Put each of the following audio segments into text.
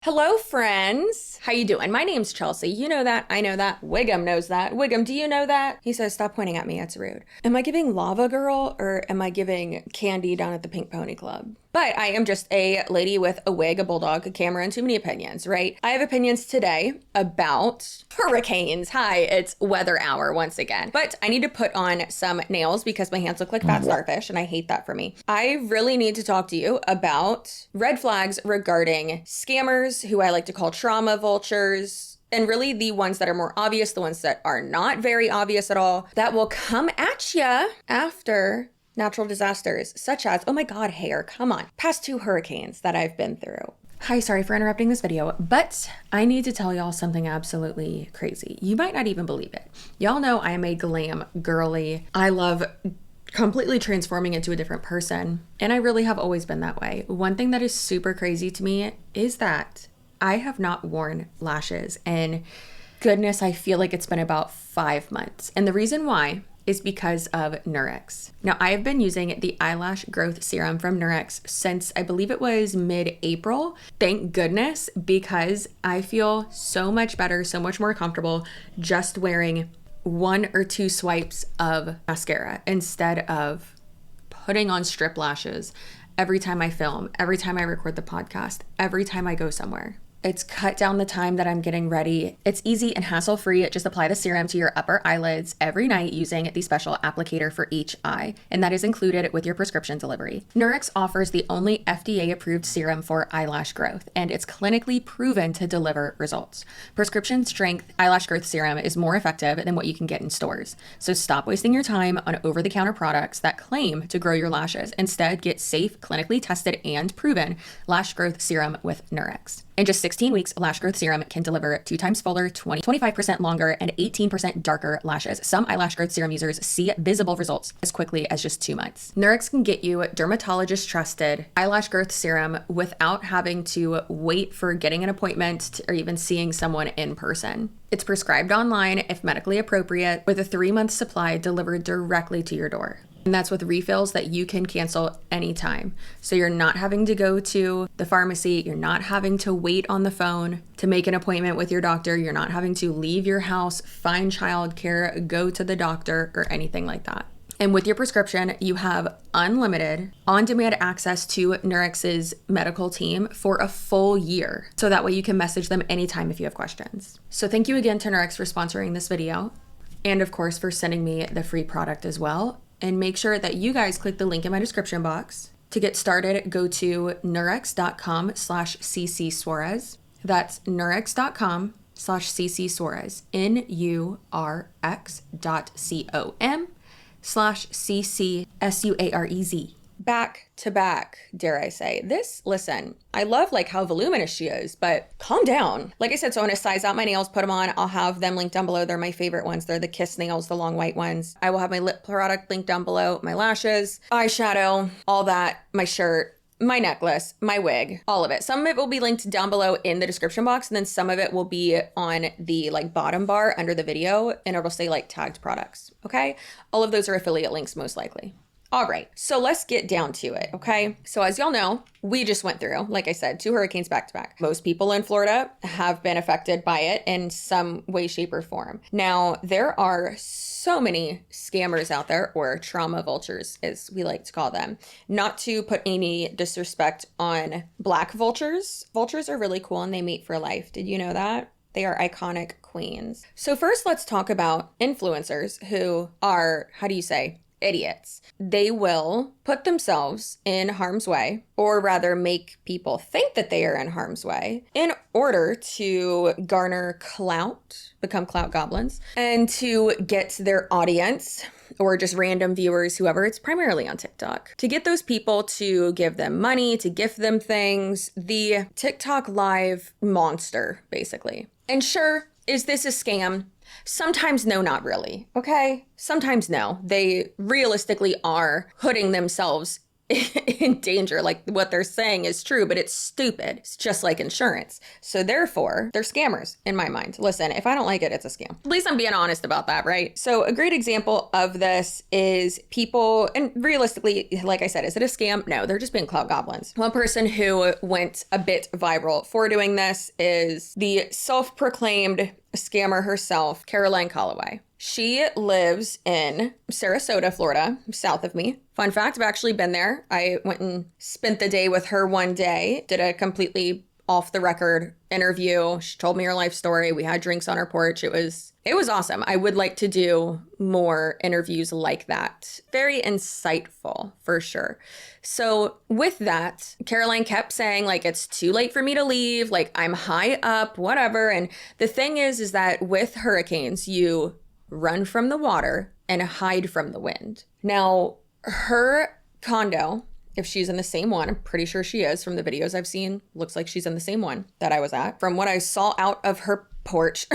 Hello, friends. How you doing? My name's Chelsea. You know that. I know that. Wiggum knows that. Wiggum, do you know that? He says, stop pointing at me. That's rude. Am I giving Lava Girl or am I giving Candy down at the Pink Pony Club? But I am just a lady with a wig, a bulldog, a camera, and too many opinions, right? I have opinions today about hurricanes. Hi, it's weather hour once again. But I need to put on some nails because my hands look like fat starfish, and I hate that for me. I really need to talk to you about red flags regarding scammers, who I like to call trauma vultures, and really the ones that are more obvious, the ones that are not very obvious at all, that will come at you after natural disasters, such as, oh my God, hair, come on, past 2 hurricanes that I've been through. Hi, sorry for interrupting this video, but I need to tell y'all something absolutely crazy. You might not even believe it. Y'all know I am a glam girly. I love completely transforming into a different person, and I really have always been that way. One thing that is super crazy to me is that I have not worn lashes, and goodness, I feel like it's been about 5 months. And the reason why is because of Nurex. Now, I have been using the eyelash growth serum from Nurex since I believe it was mid-April. Thank goodness, because I feel so much better, so much more comfortable just wearing 1 or 2 swipes of mascara instead of putting on strip lashes every time I film, every time I record the podcast, every time I go somewhere. It's cut down the time that I'm getting ready. It's easy and hassle-free. Just apply the serum to your upper eyelids every night using the special applicator for each eye, and that is included with your prescription delivery. Nurex offers the only FDA-approved serum for eyelash growth, and it's clinically proven to deliver results. Prescription strength eyelash growth serum is more effective than what you can get in stores. So stop wasting your time on over-the-counter products that claim to grow your lashes. Instead, get safe, clinically tested, and proven lash growth serum with Nurex. In just 16 weeks, lash growth serum can deliver 2 times fuller, 25% longer, and 18% darker lashes. Some eyelash growth serum users see visible results as quickly as just 2 months. Nurex can get you dermatologist-trusted eyelash growth serum without having to wait for getting an appointment or even seeing someone in person. It's prescribed online if medically appropriate, with a 3-month supply delivered directly to your door. And that's with refills that you can cancel anytime. So you're not having to go to the pharmacy. You're not having to wait on the phone to make an appointment with your doctor. You're not having to leave your house, find childcare, go to the doctor, or anything like that. And with your prescription, you have unlimited on-demand access to Nurex's medical team for a full year. So that way you can message them anytime if you have questions. So thank you again to Nurex for sponsoring this video. And of course, for sending me the free product as well. And make sure that you guys click the link in my description box. To get started, go to nurex.com/CCSUAREZ. That's nurex.com/CCSUAREZ. NURX.com/CCSUAREZ. Back to back, dare I say. Listen, I love like how voluminous she is, but calm down. Like I said, so I'm gonna size out my nails, put them on. I'll have them linked down below. They're my favorite ones. They're the Kiss nails, the long white ones. I will have my lip product linked down below, my lashes, eyeshadow, all that, my shirt, my necklace, my wig, all of it. Some of it will be linked down below in the description box, and then some of it will be on the like bottom bar under the video, and it'll say like tagged products, okay? All of those are affiliate links most likely. All right, so let's get down to it, okay? So as y'all know, we just went through, like I said, 2 hurricanes back to back. Most people in Florida have been affected by it in some way, shape, or form. Now, there are so many scammers out there, or trauma vultures, as we like to call them. Not to put any disrespect on Black vultures. Vultures are really cool and they mate for life. Did you know that? They are iconic queens. So first, let's talk about influencers who are, how do you say, idiots. They will put themselves in harm's way, or rather make people think that they are in harm's way in order to garner clout, become clout goblins, and to get their audience or just random viewers, whoever, it's primarily on TikTok, to get those people to give them money, to gift them things, the TikTok live monster, basically. And sure, is this a scam? Sometimes no, not really, okay? Sometimes no. They realistically are putting themselves in danger. Like what they're saying is true, but it's stupid. It's just like insurance. So therefore, they're scammers in my mind. Listen, if I don't like it, it's a scam. At least I'm being honest about that, right? So a great example of this is people, and realistically, like I said, is it a scam? No, they're just being clout goblins. One person who went a bit viral for doing this is the self-proclaimed scammer herself, Caroline Calloway. She lives in Sarasota, Florida, south of me. Fun fact, I've actually been there. I went and spent the day with her one day, did a completely off the record interview. She told me her life story. We had drinks on her porch. It was awesome. I would like to do more interviews like that. Very insightful for sure. So with that, Caroline kept saying like, it's too late for me to leave. Like I'm high up, whatever. And the thing is that with hurricanes, you run from the water and hide from the wind. Now, her condo, if she's in the same one, I'm pretty sure she is from the videos I've seen, looks like she's in the same one that I was at. From what I saw out of her porch,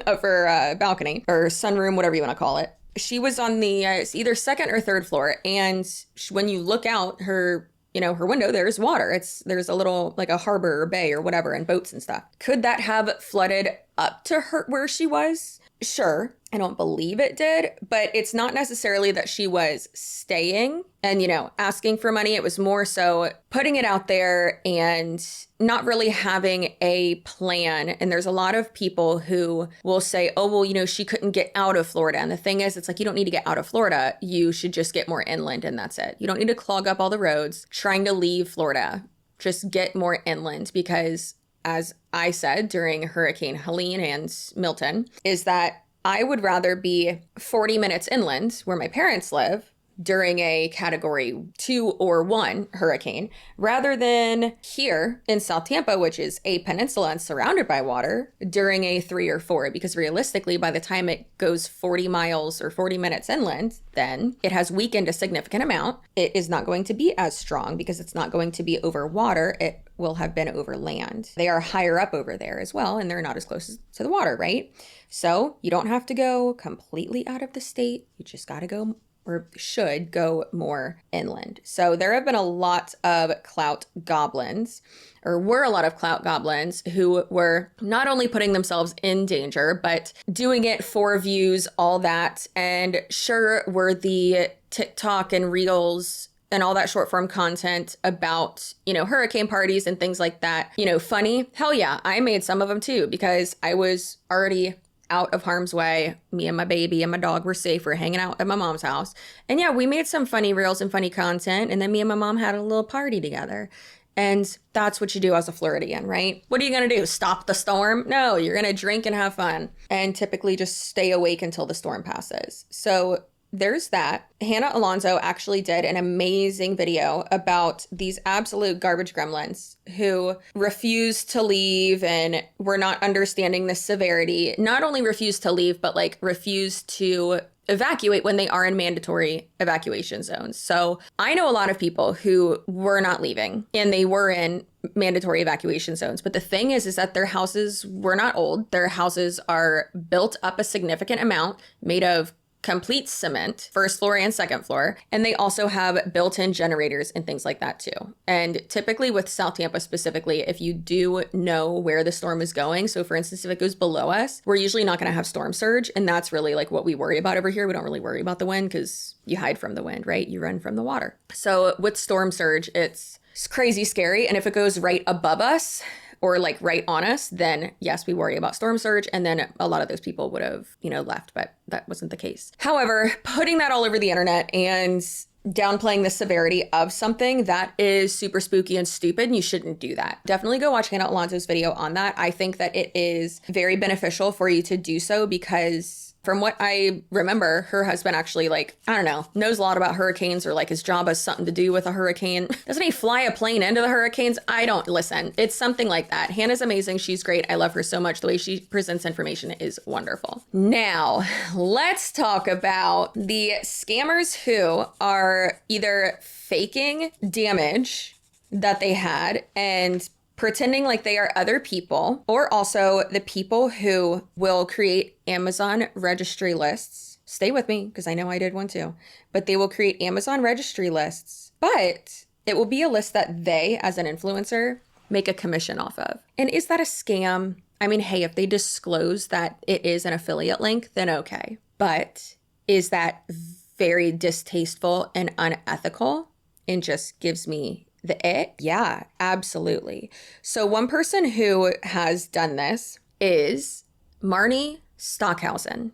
of her balcony, or sunroom, whatever you want to call it, she was on the either second or third floor. And when you look out her window, there's water. There's a little, like a harbor or bay or whatever, and boats and stuff. Could that have flooded up to her where she was? Sure. I don't believe it did, but it's not necessarily that she was staying and, asking for money. It was more so putting it out there and not really having a plan. And there's a lot of people who will say, oh, well, she couldn't get out of Florida. And the thing is, it's like, you don't need to get out of Florida. You should just get more inland and that's it. You don't need to clog up all the roads trying to leave Florida. Just get more inland because, as I said during Hurricane Helene and Milton, is that I would rather be 40 minutes inland where my parents live during a category 2 or 1 hurricane rather than here in South Tampa, which is a peninsula and surrounded by water, during a 3 or 4, because realistically, by the time it goes 40 miles or 40 minutes inland, then it has weakened a significant amount. It is not going to be as strong because it's not going to be over water. It will have been over land. They are higher up over there as well, and they're not as close to the water, right? So you don't have to go completely out of the state. You just got to go, or should go, more inland. So there have been a lot of clout goblins, or were a lot of clout goblins who were not only putting themselves in danger, but doing it for views, all that. And sure, were the TikTok and Reels and all that short form content about, hurricane parties and things like that, funny. Hell yeah, I made some of them too, because I was already out of harm's way. Me and my baby and my dog were safe. We're hanging out at my mom's house. And yeah, we made some funny reels and funny content. And then me and my mom had a little party together. And that's what you do as a Floridian, right? What are you going to do? Stop the storm? No, you're going to drink and have fun and typically just stay awake until the storm passes. So there's that. Hannah Alonso actually did an amazing video about these absolute garbage gremlins who refused to leave and were not understanding the severity. Not only refused to leave, but refused to evacuate when they are in mandatory evacuation zones. So I know a lot of people who were not leaving and they were in mandatory evacuation zones. But the thing is that their houses were not old. Their houses are built up a significant amount, made of complete cement, first floor and second floor. And they also have built-in generators and things like that too. And typically with South Tampa specifically, if you do know where the storm is going, so for instance, if it goes below us, we're usually not going to have storm surge. And that's really what we worry about over here. We don't really worry about the wind because you hide from the wind, right? You run from the water. So with storm surge, it's crazy scary. And if it goes right above us, or right on us, then yes, we worry about storm surge. And then a lot of those people would have, left, but that wasn't the case. However, putting that all over the internet and downplaying the severity of something that is super spooky and stupid, and you shouldn't do that. Definitely go watch Hannah Alonso's video on that. I think that it is very beneficial for you to do so because from what I remember, her husband actually knows a lot about hurricanes, or his job has something to do with a hurricane. Doesn't he fly a plane into the hurricanes? I don't listen. It's something like that. Hannah's amazing. She's great. I love her so much. The way she presents information is wonderful. Now, let's talk about the scammers who are either faking damage that they had and pretending like they are other people, or also the people who will create Amazon registry lists Stay with me because I know I did one too. But they will create Amazon registry lists, but it will be a list that they, as an influencer, make a commission off of. And is that a scam? I mean, hey, if they disclose that it is an affiliate link, then okay. But is that very distasteful and unethical and just gives me the ick? Yeah, absolutely. So one person who has done this is Marnie Stockhausen.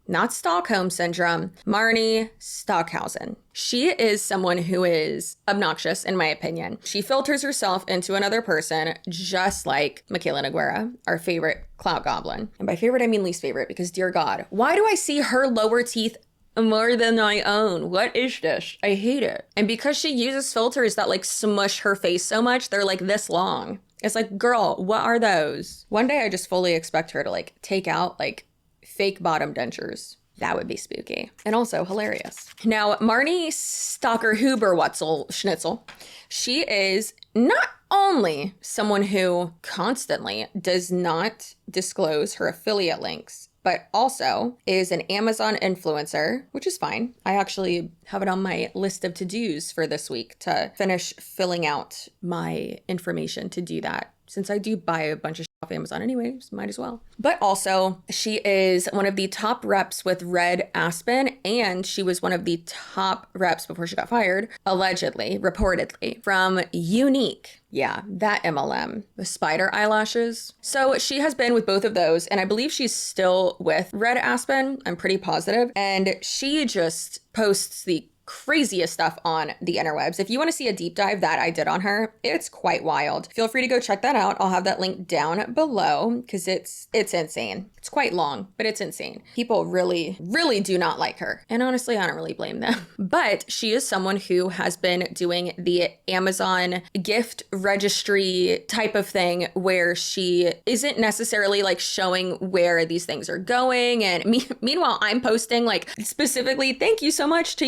Not Stockholm Syndrome, Marnie Stockhausen. She is someone who is obnoxious, in my opinion. She filters herself into another person, just like Michaela Noguera, our favorite clout goblin. And by favorite, I mean least favorite, because dear God, why do I see her lower teeth more than my own? What is this? I hate it. And because she uses filters that like smush her face so much, they're like this long. It's like, girl, what are those? One day I just fully expect her to like take out like fake bottom dentures. That would be spooky and also hilarious. Now, Marnie Stalker Huber Wetzel Schnitzel, she is not only someone who constantly does not disclose her affiliate links, but also is an Amazon influencer, which is fine. I actually have it on my list of to-dos for this week to finish filling out my information to do that. Since I do buy a bunch of shit off Amazon anyways, might as well. But also, she is one of the top reps with Red Aspen, and she was one of the top reps before she got fired, allegedly, reportedly, from Unique. Yeah, that MLM, the spider eyelashes. So she has been with both of those, and I believe she's still with Red Aspen. I'm pretty positive. And she just posts the craziest stuff on the interwebs. If you want to see a deep dive that I did on her, it's quite wild. Feel free to go check that out. I'll have that link down below because it's insane. It's quite long, but it's insane. People really, really do not like her. And honestly, I don't really blame them. But she is someone who has been doing the Amazon gift registry type of thing where she isn't necessarily like showing where these things are going. And meanwhile, I'm posting like specifically, thank you so much to,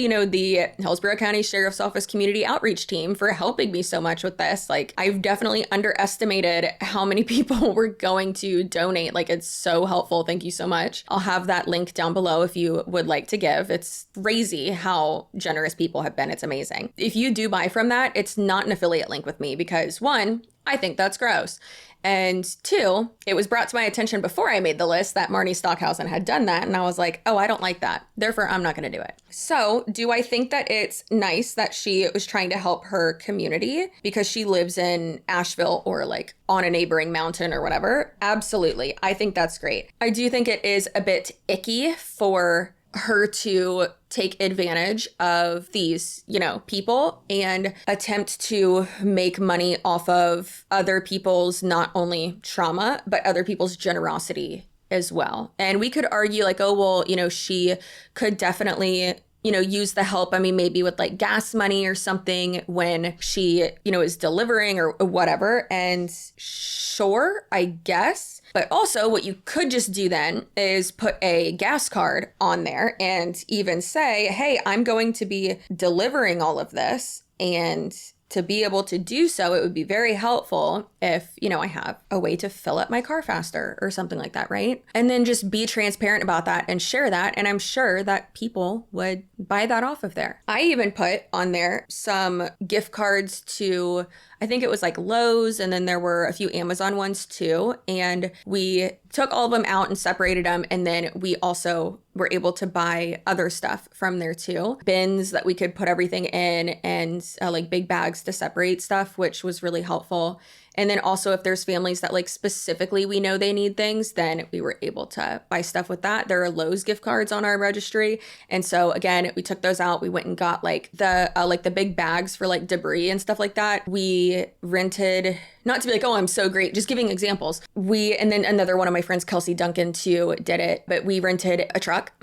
the Hillsborough County Sheriff's Office Community Outreach Team for helping me so much with this. Like, I've definitely underestimated how many people were going to donate. Like, it's so helpful. Thank you so much. I'll have that link down below if you would like to give. It's crazy how generous people have been. It's amazing. If you do buy from that, it's not an affiliate link with me because one, I think that's gross. And two, it was brought to my attention before I made the list that Marnie Stockhausen had done that. And I was like, oh, I don't like that. Therefore, I'm not going to do it. So do I think that it's nice that she was trying to help her community because she lives in Asheville or like on a neighboring mountain or whatever? Absolutely. I think that's great. I do think it is a bit icky for her to take advantage of these, people and attempt to make money off of other people's not only trauma, but other people's generosity as well. And we could argue like, oh, well, she could definitely use the help. I mean, maybe with like gas money or something when she, is delivering or whatever. And sure, I guess. But also what you could just do then is put a gas card on there and even say, hey, I'm going to be delivering all of this. And to be able to do so, it would be very helpful if, I have a way to fill up my car faster or something like that, right? And then just be transparent about that and share that. And I'm sure that people would buy that off of there. I even put on there some gift cards to, I think it was like Lowe's, and then there were a few Amazon ones too. And we took all of them out and separated them. And then we also were able to buy other stuff from there too. Bins that we could put everything in and like big bags to separate stuff, which was really helpful. And then also if there's families that like specifically we know they need things, then we were able to buy stuff with that. There are Lowe's gift cards on our registry. And so again, we took those out. We went and got like the big bags for like debris and stuff like that. We rented, not to be like, oh, I'm so great, just giving examples. And then another one of my friends, Kelsey Duncan too, did it, but we rented a truck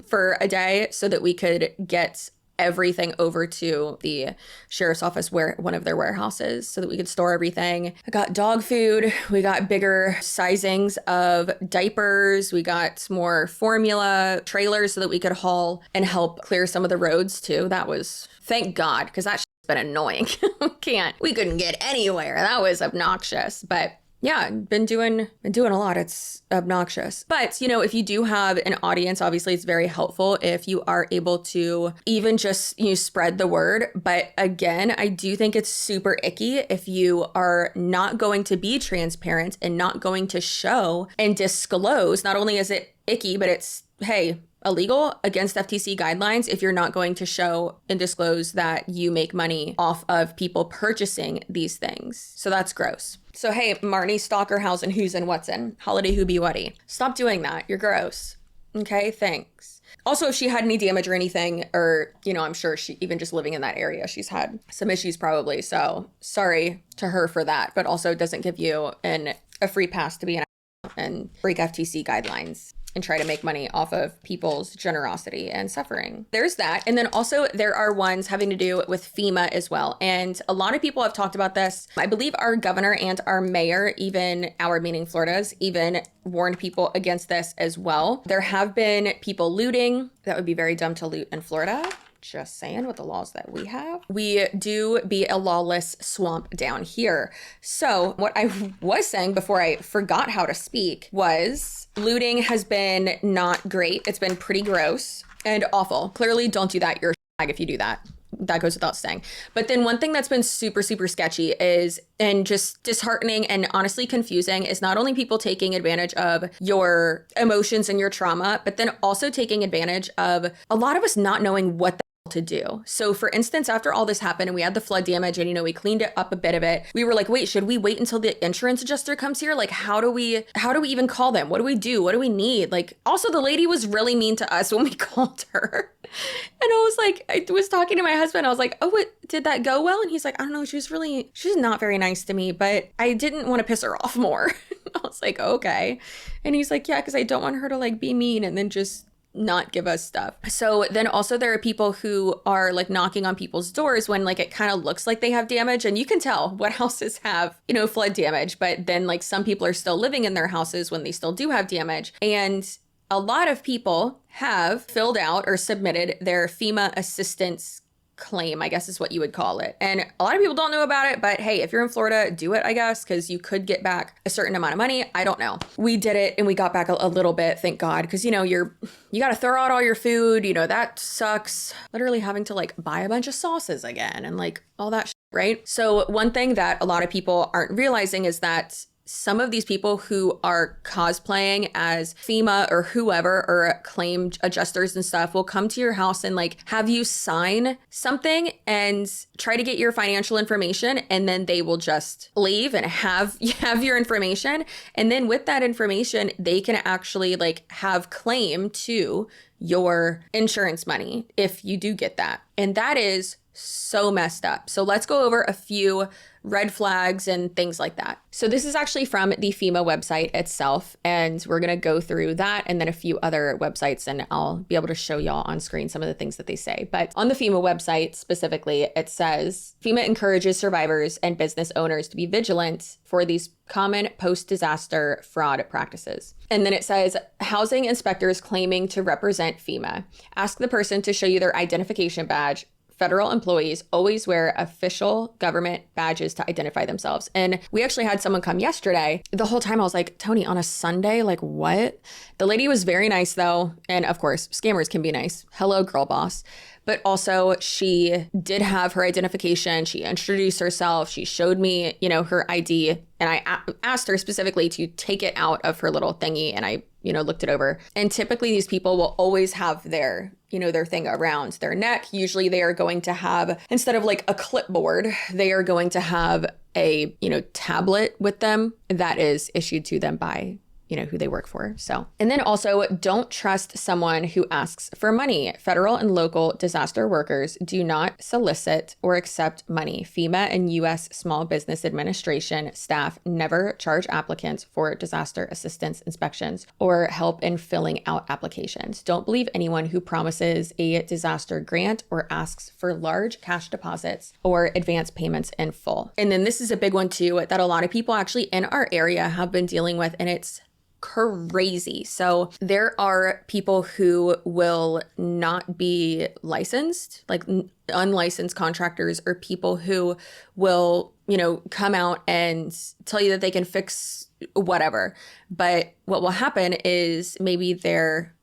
for a day so that we could get everything over to the sheriff's office, where one of their warehouses, so that we could store everything. I got dog food. We got bigger sizings of diapers. We got more formula trailers so that we could haul and help clear some of the roads too. That was, thank God, because that shit's been annoying. We couldn't get anywhere. That was obnoxious, but Yeah, been doing a lot. It's obnoxious. But, you know, if you do have an audience, obviously it's very helpful if you are able to even just, you know, spread the word. But again, I do think it's super icky if you are not going to be transparent and not going to show and disclose. Not only is it icky, but it's, hey, illegal against FTC guidelines if you're not going to show and disclose that you make money off of people purchasing these things. So that's gross. So hey, Marnie Stockerhausen, who's in what's in, holiday who be whatty. Stop doing that. You're gross. Okay, thanks. Also, if she had any damage or anything, or, you know, I'm sure she, even just living in that area, she's had some issues probably. So sorry to her for that, but also it doesn't give you a free pass to be an and break FTC guidelines and try to make money off of people's generosity and suffering. There's that. And then also there are ones having to do with FEMA as well. And a lot of people have talked about this. I believe our governor and our mayor, even our meaning Florida's, even warned people against this as well. There have been people looting. That would be very dumb to loot in Florida. Just saying, with the laws that we have. We do be a lawless swamp down here. So what I was saying before I forgot how to speak was looting has been not great. It's been pretty gross and awful. Clearly don't do that. You're a shag if you do that. That goes without saying. But then one thing that's been super, super sketchy is, and just disheartening and honestly confusing, is not only people taking advantage of your emotions and your trauma, but then also taking advantage of a lot of us not knowing what to do. So for instance, after all this happened and we had the flood damage and, you know, we cleaned it up a bit of it, we were like, wait, should we wait until the insurance adjuster comes here? Like, how do we even call them? What do we do? What do we need? Like, also the lady was really mean to us when we called her. And I was like, I was talking to my husband. I was like, oh, what, did that go well? And he's like, I don't know. She's not very nice to me, but I didn't want to piss her off more. I was like, okay. And he's like, yeah, because I don't want her to like be mean and then just not give us stuff. So then also there are people who are like knocking on people's doors when like it kind of looks like they have damage, and you can tell what houses have, you know, flood damage, but then like some people are still living in their houses when they still do have damage. And a lot of people have filled out or submitted their FEMA assistance claim, I guess is what you would call it. And a lot of people don't know about it, but hey, if you're in Florida, do it, I guess, because you could get back a certain amount of money. I don't know. We did it and we got back a little bit, thank God, because, you know, you got to throw out all your food, you know, that sucks. Literally having to like buy a bunch of sauces again and like all that shit, right? So one thing that a lot of people aren't realizing is that some of these people who are cosplaying as FEMA or whoever or claim adjusters and stuff will come to your house and like have you sign something and try to get your financial information, and then they will just leave and have your information. And then with that information, they can actually like have claim to your insurance money if you do get that. And that is so messed up. So let's go over a few red flags and things like that. So this is actually from the FEMA website itself, and we're going to go through that and then a few other websites, and I'll be able to show y'all on screen some of the things that they say. But on the FEMA website specifically, it says FEMA encourages survivors and business owners to be vigilant for these common post-disaster fraud practices. And then it says housing inspectors claiming to represent FEMA. Ask the person to show you their identification badge. Federal employees always wear official government badges to identify themselves. And we actually had someone come yesterday. The whole time I was like, Tony, on a Sunday, like what? The lady was very nice though. And of course, scammers can be nice. Hello, girl boss. But also she did have her identification. She introduced herself. She showed me, you know, her ID. And I asked her specifically to take it out of her little thingy. And I, you know, looked it over. And typically these people will always have their, you know, their thing around their neck. Usually they are going to have, instead of like a clipboard, they are going to have a, you know, tablet with them that is issued to them by, you know, who they work for. So, and then also don't trust someone who asks for money. Federal and local disaster workers do not solicit or accept money. FEMA and U.S. Small Business Administration staff never charge applicants for disaster assistance inspections or help in filling out applications. Don't believe anyone who promises a disaster grant or asks for large cash deposits or advance payments in full. And then this is a big one too that a lot of people actually in our area have been dealing with, and it's crazy. So there are people who will not be licensed, like unlicensed contractors, or people who will come out and tell you that they can fix whatever. But what will happen is maybe their,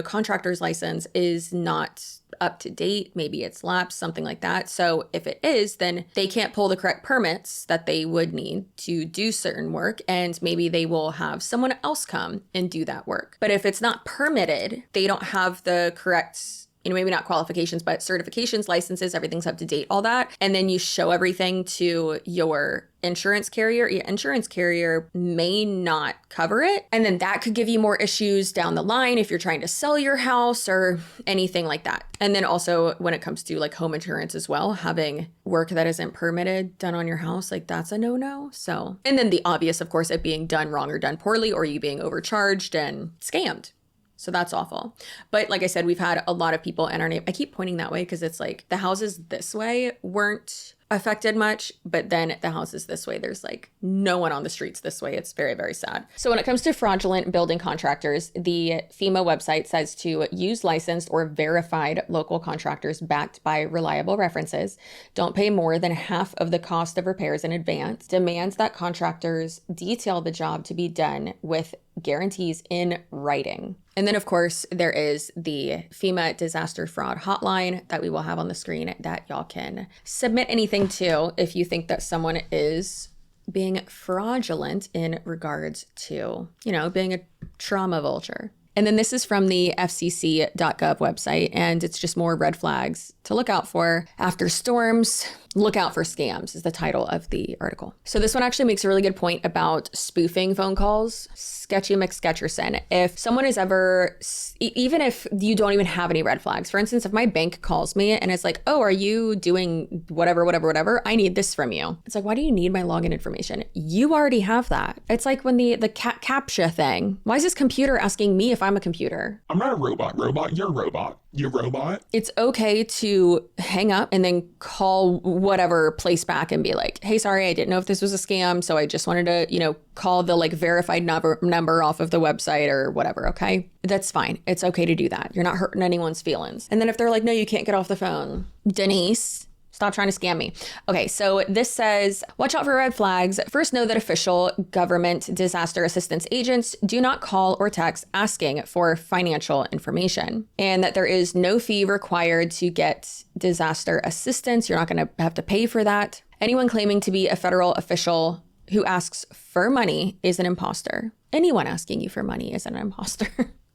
contractor's license is not up to date. Maybe it's lapsed, something like that. So if it is, then they can't pull the correct permits that they would need to do certain work. And maybe they will have someone else come and do that work. But if it's not permitted, they don't have the correct, maybe not qualifications, but certifications, licenses, everything's up to date, all that. And then you show everything to your insurance carrier. Your insurance carrier may not cover it. And then that could give you more issues down the line if you're trying to sell your house or anything like that. And then also when it comes to like home insurance as well, having work that isn't permitted done on your house, like that's a no-no. So, and then the obvious, of course, it being done wrong or done poorly, or you being overcharged and scammed. So that's awful. But like I said, we've had a lot of people in our neighborhood. I keep pointing that way because it's like the houses this way weren't affected much, but then the houses this way, there's like no one on the streets this way. It's very, very sad. So when it comes to fraudulent building contractors, the FEMA website says to use licensed or verified local contractors backed by reliable references, don't pay more than half of the cost of repairs in advance, demands that contractors detail the job to be done with guarantees in writing. And then, of course, there is the FEMA disaster fraud hotline that we will have on the screen that y'all can submit anything to if you think that someone is being fraudulent in regards to, being a trauma vulture. And then this is from the FCC.gov website, and it's just more red flags to look out for. After storms, look out for scams is the title of the article. So this one actually makes a really good point about spoofing phone calls. Sketchy McSketcherson. If someone is ever, even if you don't even have any red flags, for instance, if my bank calls me and it's like, oh, are you doing whatever, I need this from you. It's like, why do you need my login information? You already have that. It's like when the CAPTCHA thing. Why is this computer asking me if I'm a computer? I'm not a robot. You're a robot. You robot. It's okay to hang up and then call whatever place back and be like, hey, sorry, I didn't know if this was a scam. So I just wanted to, call the like verified number off of the website or whatever. Okay. That's fine. It's okay to do that. You're not hurting anyone's feelings. And then if they're like, no, you can't get off the phone, Denise, stop trying to scam me. Okay, so this says, watch out for red flags. First, know that official government disaster assistance agents do not call or text asking for financial information, and that there is no fee required to get disaster assistance. You're not going to have to pay for that. Anyone claiming to be a federal official who asks for money is an imposter. Anyone asking you for money is an imposter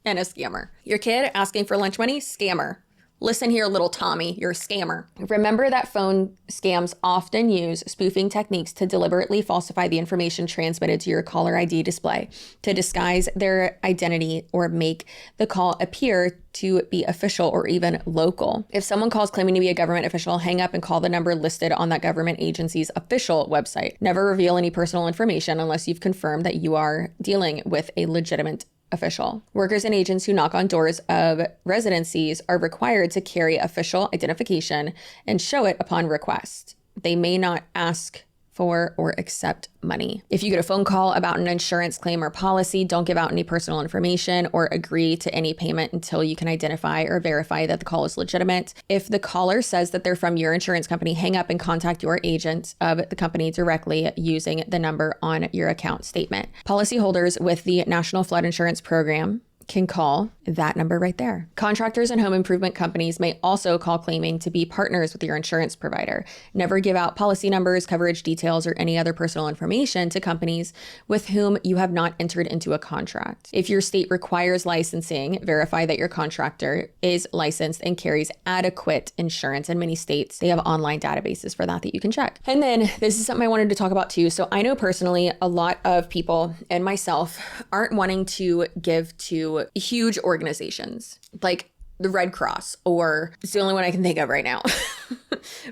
and a scammer. Your kid asking for lunch money, scammer. Listen here, little Tommy, you're a scammer. Remember that phone scams often use spoofing techniques to deliberately falsify the information transmitted to your caller ID display to disguise their identity or make the call appear to be official or even local. If someone calls claiming to be a government official, hang up and call the number listed on that government agency's official website. Never reveal any personal information unless you've confirmed that you are dealing with a legitimate official. Workers and agents who knock on doors of residencies are required to carry official identification and show it upon request. They may not ask for or accept money. If you get a phone call about an insurance claim or policy, don't give out any personal information or agree to any payment until you can identify or verify that the call is legitimate. If the caller says that they're from your insurance company, hang up and contact your agent of the company directly using the number on your account statement. Policyholders with the National Flood Insurance Program can call that number right there. Contractors and home improvement companies may also call claiming to be partners with your insurance provider. Never give out policy numbers, coverage details, or any other personal information to companies with whom you have not entered into a contract. If your state requires licensing, verify that your contractor is licensed and carries adequate insurance. In many states, they have online databases for that you can check. And then this is something I wanted to talk about too. So I know personally a lot of people and myself aren't wanting to give to huge organizations like the Red Cross, or it's the only one I can think of right now.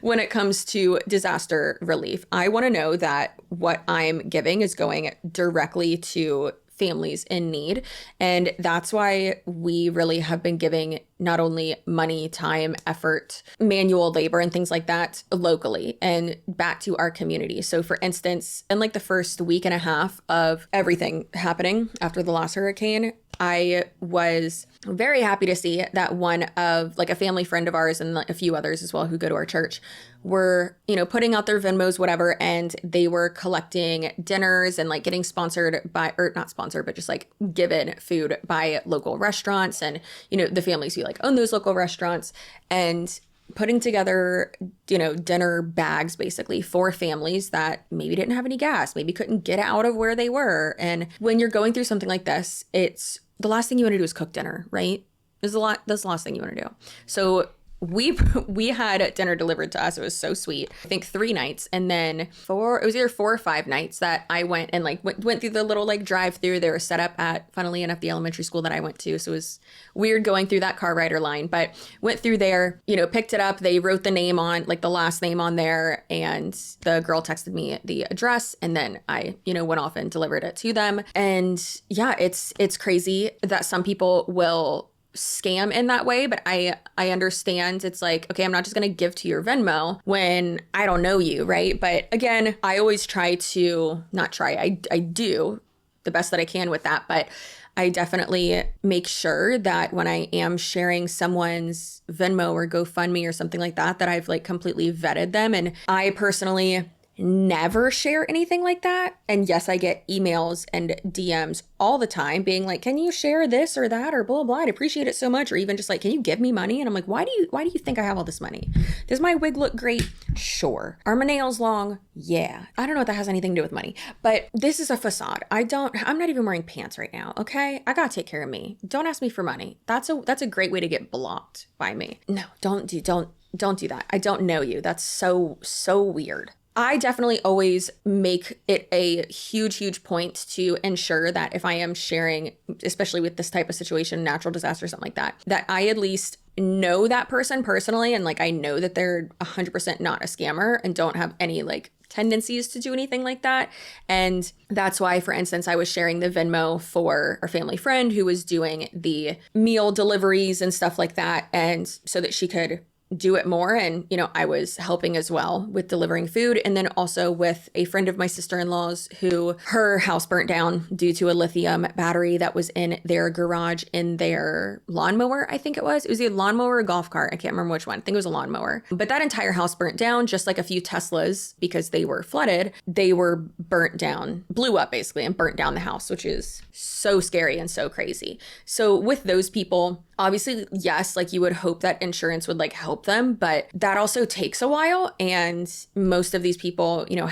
When it comes to disaster relief, I want to know that what I'm giving is going directly to families in need. And that's why we really have been giving not only money, time, effort, manual labor, and things like that locally and back to our community. So for instance, in like the first week and a half of everything happening after the last hurricane, I was very happy to see that one of like a family friend of ours and a few others as well who go to our church were, you know, putting out their Venmos, whatever, and they were collecting dinners and like getting sponsored by, or not sponsored, but just like given food by local restaurants and, you know, the families who like own those local restaurants, and putting together, you know, dinner bags basically for families that maybe didn't have any gas, maybe couldn't get out of where they were. And when you're going through something like this, it's the last thing you want to do is cook dinner, right? That's the last thing you want to do. So we had dinner delivered to us. It was so sweet. I think 3 nights, and then it was either 4 or 5 nights that I went and like went through the little like drive through. They were set up at, funnily enough, the elementary school that I went to. So it was weird going through that car rider line, but went through there, you know, picked it up. They wrote the name on, like the last name on there, and the girl texted me the address, and then I, you know, went off and delivered it to them. And yeah, it's crazy that some people will scam in that way, but I understand. It's like, okay, I'm not just gonna give to your Venmo when I don't know you, right? But again, I always try to not try, I do the best that I can with that, but I definitely make sure that when I am sharing someone's Venmo or GoFundMe or something like that, that I've like completely vetted them. And I personally never share anything like that. And yes, I get emails and DMs all the time being like, can you share this or that or blah, blah, I'd appreciate it so much. Or even just like, can you give me money? And I'm like, why do you think I have all this money? Does my wig look great? Sure. Are my nails long? Yeah. I don't know if that has anything to do with money, but this is a facade. I'm not even wearing pants right now. Okay. I gotta take care of me. Don't ask me for money. That's a great way to get blocked by me. No, don't do that. I don't know you. That's so weird. I definitely always make it a huge point to ensure that if I am sharing, especially with this type of situation, natural disaster, something like that, that I at least know that person personally. And like, I know that they're 100% not a scammer and don't have any like tendencies to do anything like that. And that's why, for instance, I was sharing the Venmo for our family friend who was doing the meal deliveries and stuff like that. And so that she could do it more. And, you know, I was helping as well with delivering food. And then also with a friend of my sister-in-law's who her house burnt down due to a lithium battery that was in their garage in their lawnmower. I think it was a lawnmower or golf cart. I can't remember which one. I think it was a lawnmower. But that entire house burnt down, just like a few Teslas, because they were flooded. They were burnt down, blew up basically, and burnt down the house, which is so scary and so crazy. So with those people, obviously, yes, like you would hope that insurance would like help them, but that also takes a while. And most of these people, you know,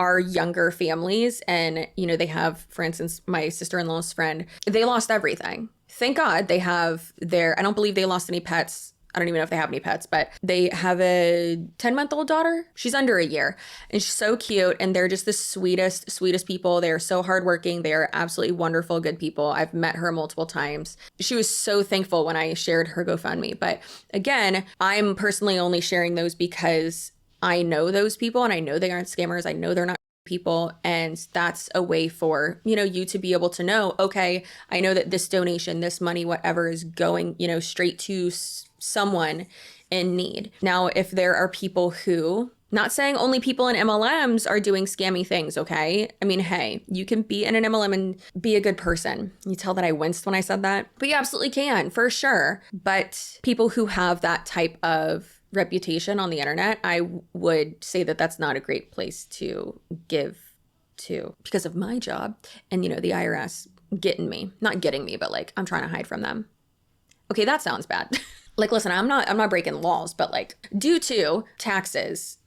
are younger families, and, you know, they have, for instance, my sister-in-law's friend, they lost everything. Thank God they have I don't believe they lost any pets. I don't even know if they have any pets, but they have a 10-month-old daughter. She's under a year and she's so cute. And they're just the sweetest people. They're so hardworking. They are absolutely wonderful, good people. I've met her multiple times. She was so thankful when I shared her GoFundMe. But again, I'm personally only sharing those because I know those people and I know they aren't scammers. I know they're not people. And that's a way for, you know, you to be able to know, okay, I know that this donation, this money, whatever is going, you know, straight to someone in need. Now, if there are people who, not saying only people in MLMs are doing scammy things, okay? I mean, hey, you can be in an MLM and be a good person. You tell that I winced when I said that, but you absolutely can, for sure. But people who have that type of reputation on the internet, I would say that that's not a great place to give to because of my job and, you know, the IRS not getting me, but like I'm trying to hide from them. Okay, that sounds bad. Like, listen, I'm not breaking laws, but like due to taxes,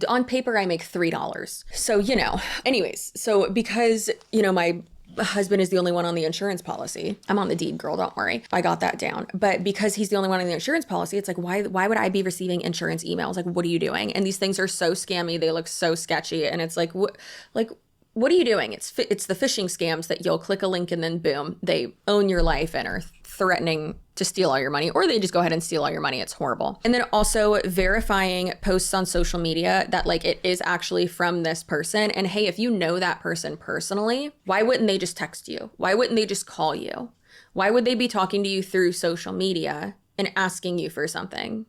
on paper, I make $3. So, you know, anyways, so because, you know, my husband is the only one on the insurance policy. I'm on the deed, girl, don't worry. I got that down. But because he's the only one on the insurance policy, it's like, why would I be receiving insurance emails? Like, what are you doing? And these things are so scammy. They look so sketchy. And it's like, what are you doing? It's the phishing scams that you'll click a link and then boom, they own your life and are threatening to steal all your money, or they just go ahead and steal all your money. It's horrible. And then also verifying posts on social media that like it is actually from this person. And hey, if you know that person personally, why wouldn't they just text you? Why wouldn't they just call you? Why would they be talking to you through social media and asking you for something?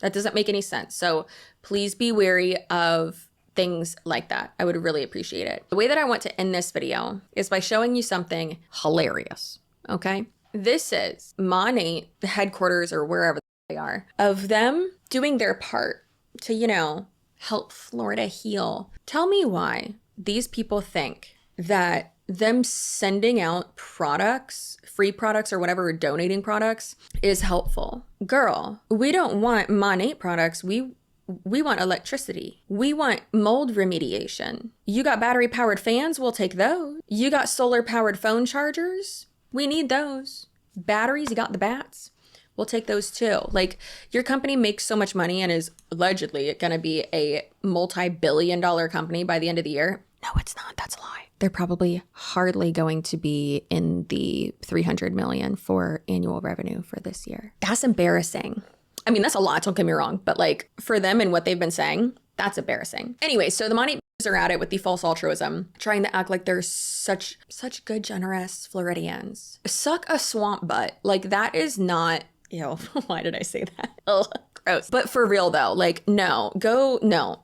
That doesn't make any sense. So please be wary of things like that. I would really appreciate it. The way that I want to end this video is by showing you something hilarious. okay? This is Monate, the headquarters or wherever they are, of them doing their part to, you know, help Florida heal. Tell me why these people think that them sending out products, free products or whatever, or donating products is helpful. Girl, we don't want Monate products. We want electricity. We want mold remediation. You got battery powered fans? We'll take those. You got solar powered phone chargers? We need those. Batteries, you got the bats? We'll take those too. Like, your company makes so much money and is allegedly going to be a multi-billion-dollar company by the end of the year. No, it's not. That's a lie. They're probably hardly going to be in the 300 million for annual revenue for this year. That's embarrassing. I mean, that's a lot, don't get me wrong, but like for them and what they've been saying, that's embarrassing. Anyway, so the Monate are at it with the false altruism, trying to act like they're such good, generous Floridians. Suck a swamp butt. Like, that is not, ew, why did I say that? Ugh. Gross. But for real though, like, no,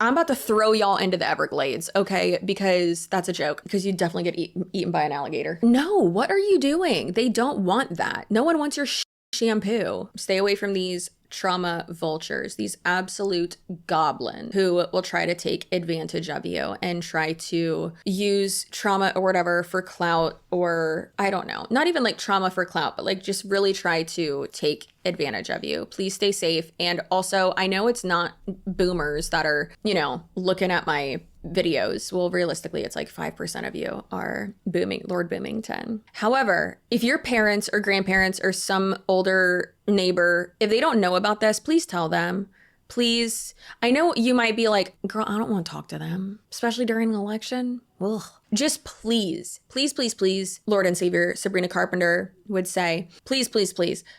I'm about to throw y'all into the Everglades, okay? Because that's a joke, because you definitely get eaten by an alligator. No, what are you doing? They don't want that. No one wants your shampoo. Stay away from these trauma vultures, these absolute goblins who will try to take advantage of you and try to use trauma or whatever for clout, or I don't know, not even like trauma for clout, but like just really try to take advantage of you. Please stay safe. And also, I know it's not boomers that are, you know, looking at my videos. Well, realistically, it's like 5% of you are booming, Lord Boomington. However, if your parents or grandparents or some older neighbor, if they don't know about this, please tell them. Please. I know you might be like, girl, I don't want to talk to them, especially during an election. Ugh. Just please, Lord and Savior Sabrina Carpenter would say, please,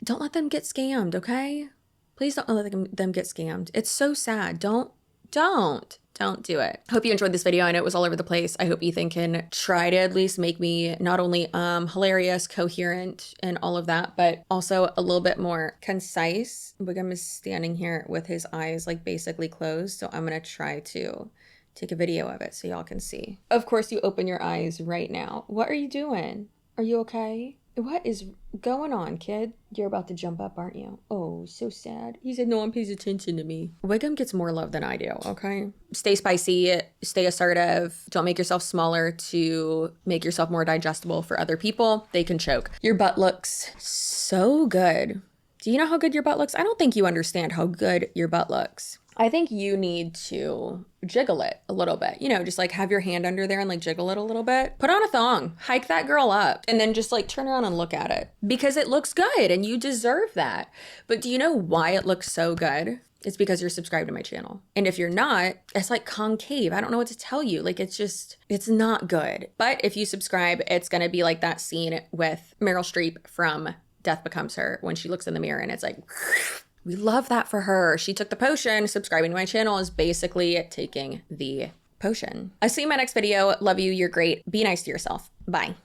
don't let them get scammed, okay? Please don't let them get scammed. It's so sad. Don't do it. Hope you enjoyed this video. I know it was all over the place. I hope Ethan can try to at least make me not only hilarious, coherent, and all of that, but also a little bit more concise. Wiggum is standing here with his eyes like basically closed, so I'm gonna try to take a video of it so y'all can see. Of course, you open your eyes right now. What are you doing? Are you okay? What is going on, kid? You're about to jump up, aren't you? Oh, so sad. He said no one pays attention to me. Wiggum gets more love than I do, okay? Stay spicy, stay assertive. Don't make yourself smaller to make yourself more digestible for other people. They can choke. Your butt looks so good. Do you know how good your butt looks? I don't think you understand how good your butt looks. I think you need to jiggle it a little bit. You know, just like have your hand under there and like jiggle it a little bit. Put on a thong, hike that girl up, and then just like turn around and look at it because it looks good and you deserve that. But do you know why it looks so good? It's because you're subscribed to my channel. And if you're not, it's like concave. I don't know what to tell you. Like, it's not good. But if you subscribe, it's gonna be like that scene with Meryl Streep from Death Becomes Her when she looks in the mirror and it's like, we love that for her. She took the potion. Subscribing to my channel is basically taking the potion. I'll see you in my next video. Love you. You're great. Be nice to yourself. Bye.